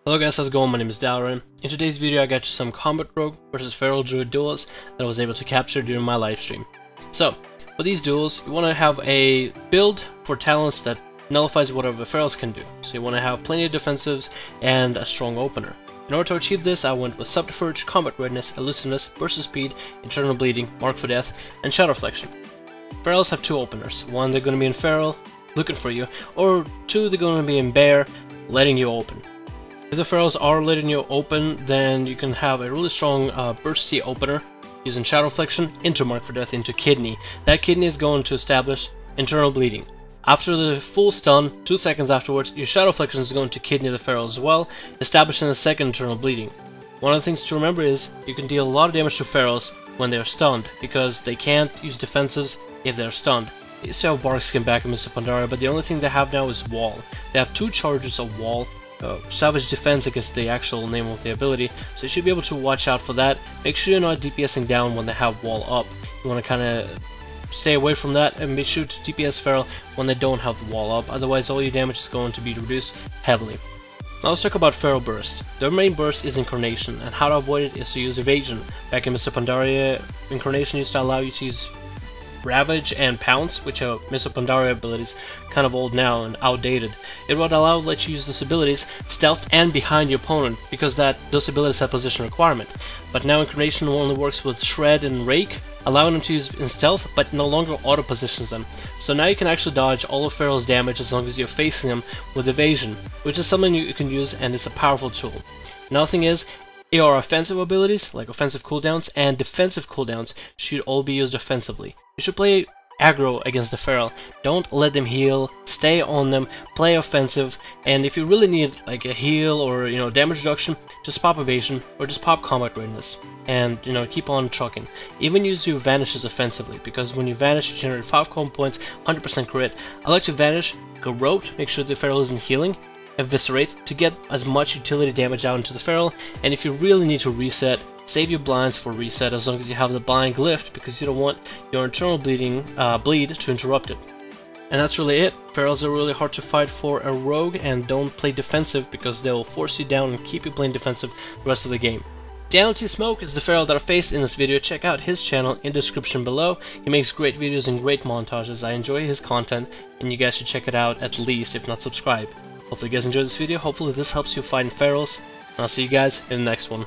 Hello guys, how's it going? My name is Dalrin. In today's video I got you some Combat Rogue versus Feral Druid duels that I was able to capture during my live stream. So, for these duels, you want to have a build for talents that nullifies whatever Ferals can do. So you want to have plenty of defensives and a strong opener. In order to achieve this, I went with Subterfuge, Combat Readiness, Elusiveness, Burst of Speed, Internal Bleeding, Mark for Death, and Shadow Flexion. Ferals have two openers. One, they're going to be in Feral, looking for you, or two, they're going to be in Bear, letting you open. If the Ferals are letting you open, then you can have a really strong bursty opener using Shadow Flexion into Mark for Death into Kidney. That Kidney is going to establish Internal Bleeding. After the full stun, 2 seconds afterwards, your Shadow Flexion is going to Kidney the Feral as well, establishing the second Internal Bleeding. One of the things to remember is you can deal a lot of damage to Ferals when they're stunned, because they can't use defensives if they're stunned. They used to have Bark Skin back in Mists of Pandaria, but the only thing they have now is Wall. They have 2 charges of Wall. Savage Defense against the actual name of the ability, so you should be able to watch out for that. Make sure you're not DPSing down when they have Wall up. You want to kind of stay away from that and make sure to DPS Feral when they don't have the Wall up, otherwise all your damage is going to be reduced heavily. Now let's talk about Feral Burst. Their main burst is Incarnation, and how to avoid it is to use Evasion. Back in Mists of Pandaria, Incarnation used to allow you to use Ravage and Pounce, which are Mists of Pandaria abilities, kind of old now and outdated. It would let you use those abilities stealth and behind your opponent, because those abilities have position requirement. But now Incarnation only works with Shred and Rake, allowing them to use in stealth, but no longer auto positions them. So now you can actually dodge all of Feral's damage as long as you're facing them with Evasion, which is something you can use, and it's a powerful tool. Another thing is, your offensive abilities, like offensive cooldowns and defensive cooldowns, should all be used offensively. You should play aggro against the Feral. Don't let them heal, stay on them, play offensive, and if you really need like a heal or damage reduction, just pop Evasion or just pop Combat Readiness and keep on trucking. Even use your Vanishes offensively, because when you vanish you generate 5 combo points, 100% crit. I like to vanish, go Rote, make sure the Feral isn't healing, Eviscerate to get as much utility damage out into the Feral, and if you really need to reset, save your blinds for reset as long as you have the blind glyph, because you don't want your internal bleed to interrupt it. And that's really it. Ferals are really hard to fight for a rogue, and don't play defensive because they will force you down and keep you playing defensive the rest of the game. DanielTSmoke is the Feral that I faced in this video. Check out his channel in the description below. He makes great videos and great montages. I enjoy his content, and you guys should check it out at least, if not subscribe. Hopefully you guys enjoyed this video. Hopefully this helps you find Ferals, and I'll see you guys in the next one.